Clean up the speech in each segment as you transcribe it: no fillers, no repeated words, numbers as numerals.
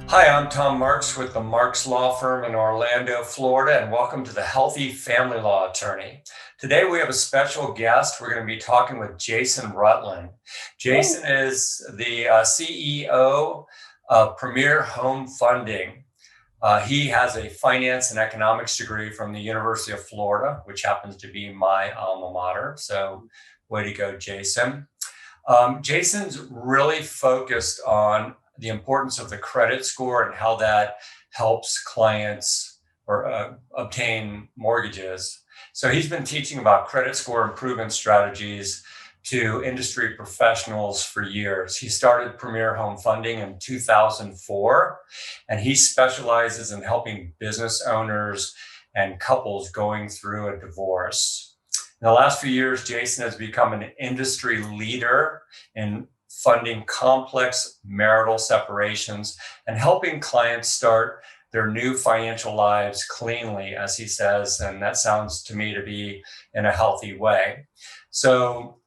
Hi, I'm Tom Marks with the Marks Law Firm in Orlando, Florida, and welcome to the Healthy Family Law Attorney. Today we have a special guest. We're going to be talking with Jason Rutland. Oh, Jason is the CEO of Premier Home Funding. He has a finance and economics degree from the University of Florida, which happens to be my alma mater. So, way to go, Jason. Jason's really focused on the importance of the credit score and how that helps clients or obtain mortgages. So he's been teaching about credit score improvement strategies to industry professionals for years. He started Premier Home Funding in 2004, and he specializes in helping business owners and couples going through a divorce. In the last few years, Jason has become an industry leader in funding complex marital separations and helping clients start their new financial lives cleanly, as he says. And that sounds to me to be in a healthy way. So,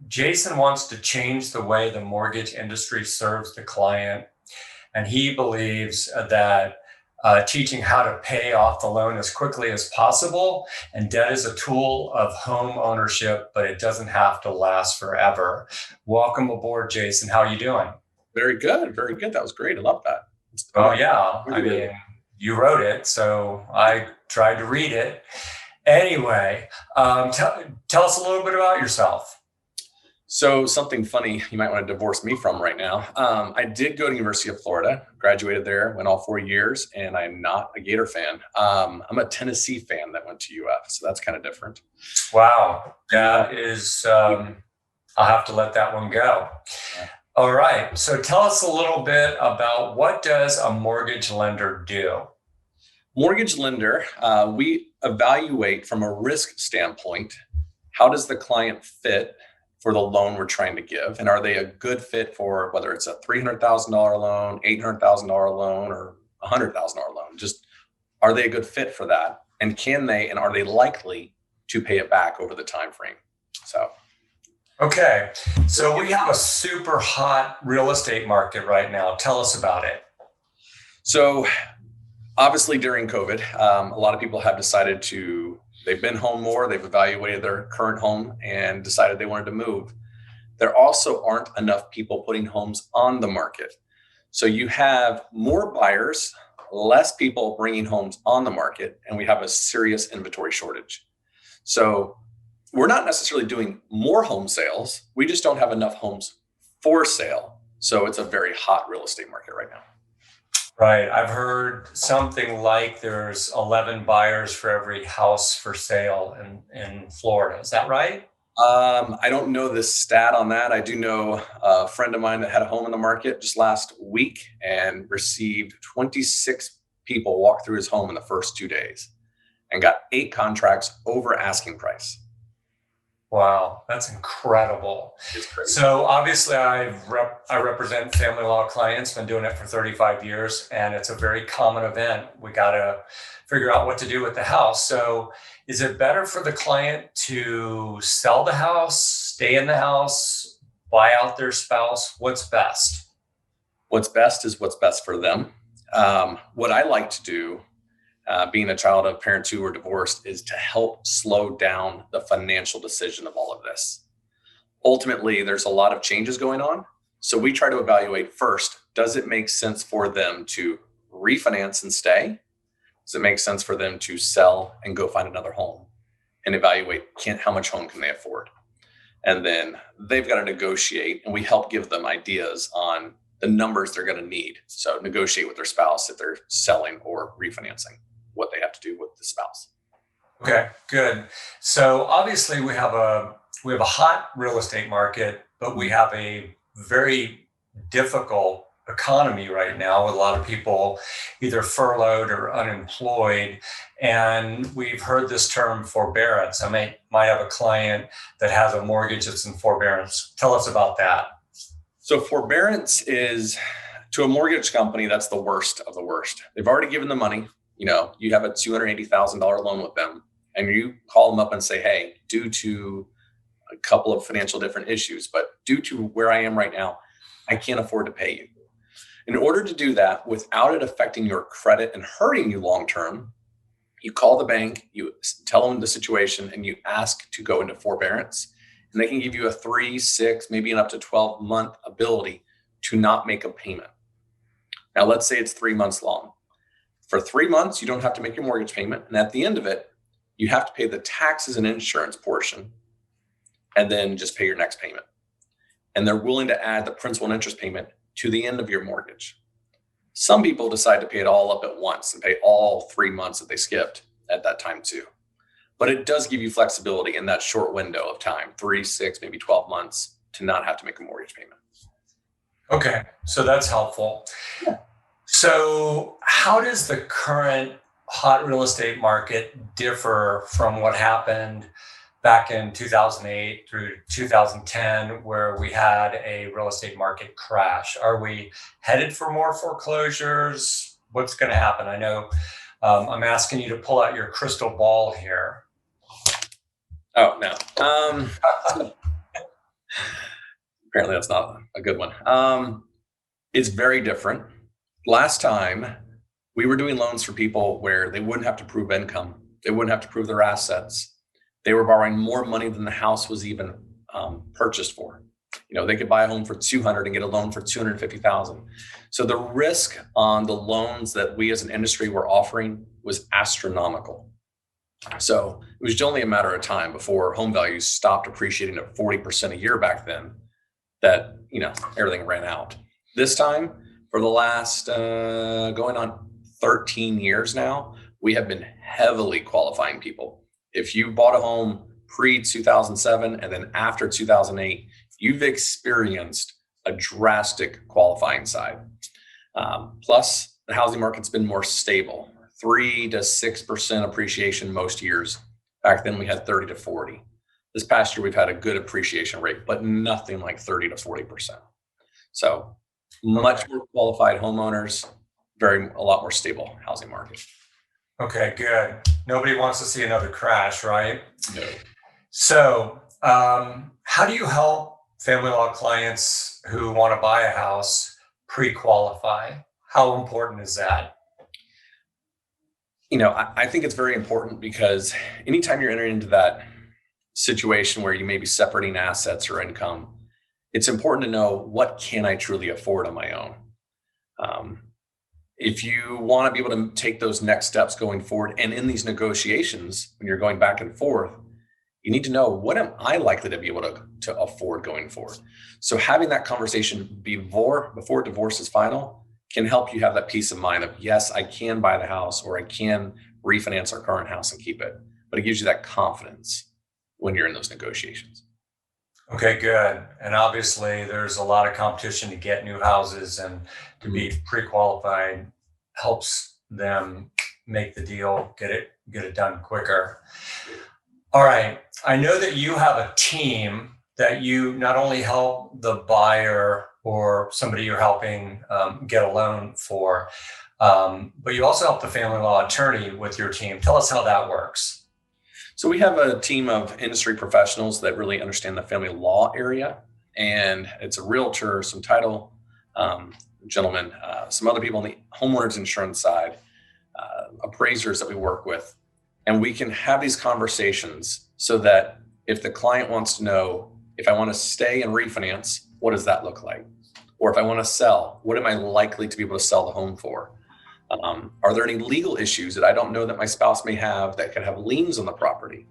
Jason wants to change the way the mortgage industry serves the client. And he believes that teaching how to pay off the loan as quickly as possible. And debt is a tool of home ownership, but it doesn't have to last forever. Welcome aboard, Jason. How are you doing? very good. Very good. That was great. I love that. Oh, yeah. I Informative. mean, you wrote it, so I tried to read it. Anyway, tell us a little bit about yourself. So something funny you might want to divorce me from right now. I did go to University of Florida, graduated there, went all 4 years, and I'm not a Gator fan. I'm a Tennessee fan that went to UF, so that's kind of different. Wow. Yeah. That is, I'll have to let that one go. Yeah. All right. So tell us a little bit about what does a mortgage lender do? Mortgage lender, we evaluate from a risk standpoint, how does the client fit for the loan we're trying to give? And are they a good fit for whether it's a $300,000 loan, $800,000 loan, or a $100,000 loan? Just are they a good fit for that? And can they, and are they likely to pay it back over the time frame? So, Okay. So we have a super hot real estate market right now. Tell us about it. so obviously during COVID, a lot of people have decided they've been home more, they've evaluated their current home and decided they wanted to move. There also aren't enough people putting homes on the market. So you have more buyers, less people bringing homes on the market, and we have a serious inventory shortage. So we're not necessarily doing more home sales. We just don't have enough homes for sale. So it's a very hot real estate market right now. Right. I've heard something like there's 11 buyers for every house for sale in Florida. Is that right? I don't know the stat on that. I do know a friend of mine that had a home in the market just last week and received 26 people walk through his home in the first 2 days and got 8 contracts over asking price. Wow, that's incredible. It's crazy. So obviously, I represent family law clients. Been doing it for 35 years, and it's a very common event. We got to figure out what to do with the house. So, is it better for the client to sell the house, stay in the house, buy out their spouse? What's best? What's best is what's best for them. What I like to do, being a child of parents who were divorced, is to help slow down the financial decision of all of this. Ultimately, there's a lot of changes going on. So we try to evaluate first, does it make sense for them to refinance and stay? Does it make sense for them to sell and go find another home and evaluate how much home can they afford? And then they've got to negotiate, and we help give them ideas on the numbers they're going to need. So negotiate with their spouse if they're selling or refinancing, what they have to do with the spouse. Okay, good. So obviously we have a hot real estate market, but we have a very difficult economy right now with a lot of people either furloughed or unemployed. And we've heard this term forbearance. I might have a client that has a mortgage that's in forbearance. Tell us about that. So forbearance is, to a mortgage company, that's the worst of the worst. They've already given the money. You have a $280,000 loan with them, and you call them up and say, hey, due to a couple of financial different issues, but due to where I am right now, I can't afford to pay you. In order to do that without it affecting your credit and hurting you long-term, you call the bank, you tell them the situation, and you ask to go into forbearance. And they can give you a 3, 6, maybe an up to 12-month ability to not make a payment. Now, let's say it's 3 months long. For 3 months, you don't have to make your mortgage payment. And at the end of it, you have to pay the taxes and insurance portion and then just pay your next payment. And they're willing to add the principal and interest payment to the end of your mortgage. Some people decide to pay it all up at once and pay all 3 months that they skipped at that time too. But it does give you flexibility in that short window of time, 3, 6, maybe 12 months, to not have to make a mortgage payment. Okay, so that's helpful. Yeah. So how does the current hot real estate market differ from what happened back in 2008 through 2010, where we had a real estate market crash? Are we headed for more foreclosures? What's going to happen? I know I'm asking you to pull out your crystal ball here. Oh, no. Apparently that's not a good one. It's very different. Last time we were doing loans for people where they wouldn't have to prove income. They wouldn't have to prove their assets. They were borrowing more money than the house was even purchased for. They could buy a home for $200 and get a loan for $250,000. So the risk on the loans that we as an industry were offering was astronomical. So it was only a matter of time before home values stopped appreciating at 40% a year back then that, everything ran out. This time, for the last going on 13 years now, we have been heavily qualifying people. If you bought a home pre-2007 and then after 2008, you've experienced a drastic qualifying side. Plus, the housing market's been more stable, 3 to 6% appreciation most years. Back then, we had 30 to 40. This past year, we've had a good appreciation rate, but nothing like 30 to 40%. So much more qualified homeowners, a lot more stable housing market. Okay, good. Nobody wants to see another crash, right? No. So how do you help family law clients who want to buy a house pre-qualify? How important is that? I think it's very important because anytime you're entering into that situation where you may be separating assets or income, it's important to know, what can I truly afford on my own? If you want to be able to take those next steps going forward, and in these negotiations, when you're going back and forth, you need to know, what am I likely to be able to afford going forward? So having that conversation before divorce is final can help you have that peace of mind of, yes, I can buy the house, or I can refinance our current house and keep it. But it gives you that confidence when you're in those negotiations. Okay, good. And obviously there's a lot of competition to get new houses, and to be pre-qualified helps them make the deal, get it done quicker. All right. I know that you have a team that you not only help the buyer or somebody you're helping get a loan for, but you also help the family law attorney with your team. Tell us how that works. So we have a team of industry professionals that really understand the family law area, and it's a realtor, some title gentlemen, some other people on the homeowners insurance side, appraisers that we work with, and we can have these conversations so that if the client wants to know, if I want to stay and refinance, what does that look like? Or if I want to sell, what am I likely to be able to sell the home for? Are there any legal issues that I don't know that my spouse may have that could have liens on the property?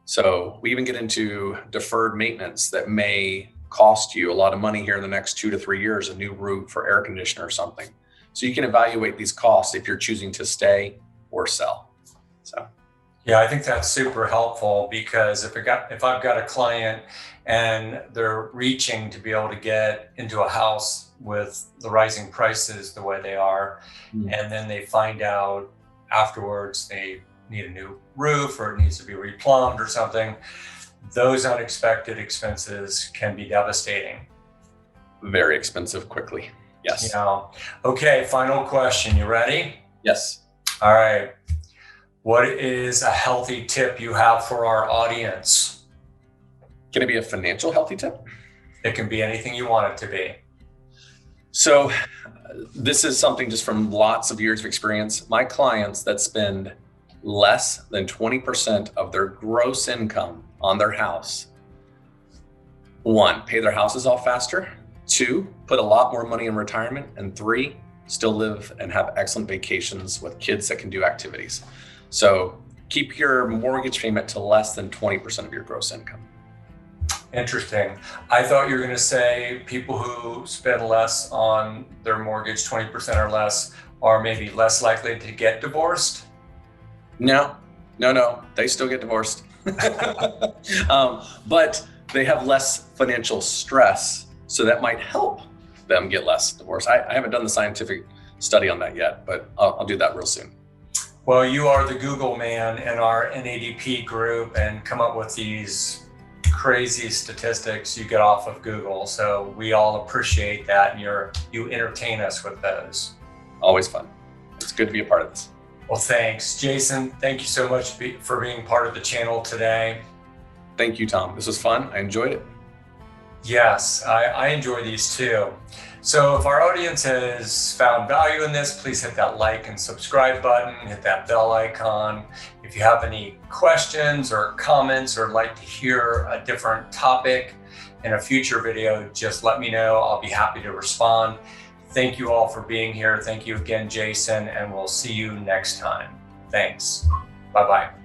So we even get into deferred maintenance that may cost you a lot of money here in the next 2 to 3 years, a new roof or air conditioner or something. So you can evaluate these costs if you're choosing to stay or sell. So. Yeah, I think that's super helpful, because if I've got a client and they're reaching to be able to get into a house with the rising prices the way they are, and then they find out afterwards they need a new roof or it needs to be replumbed or something, those unexpected expenses can be devastating. Very expensive quickly. Yes. Okay, final question. You ready? Yes. All right. What is a healthy tip you have for our audience? Can it be a financial healthy tip? It can be anything you want it to be. So this is something just from lots of years of experience. My clients that spend less than 20% of their gross income on their house, 1, pay their houses off faster, 2, put a lot more money in retirement, and 3, still live and have excellent vacations with kids that can do activities. So keep your mortgage payment to less than 20% of your gross income. Interesting. I thought you were going to say people who spend less on their mortgage, 20% or less, are maybe less likely to get divorced. No, they still get divorced. But they have less financial stress, so that might help them get less divorced. I haven't done the scientific study on that yet, but I'll do that real soon. Well, you are the Google man in our NADP group and come up with these crazy statistics you get off of Google. So we all appreciate that, and you entertain us with those. Always fun. It's good to be a part of this. Well, thanks. Jason, thank you so much for being part of the channel today. Thank you, Tom. This was fun. I enjoyed it. Yes, I enjoy these too. So if our audience has found value in this, please hit that like and subscribe button, hit that bell icon. If you have any questions or comments or like to hear a different topic in a future video, just let me know. I'll be happy to respond. Thank you all for being here. Thank you again, Jason, and we'll see you next time. Thanks. Bye-bye.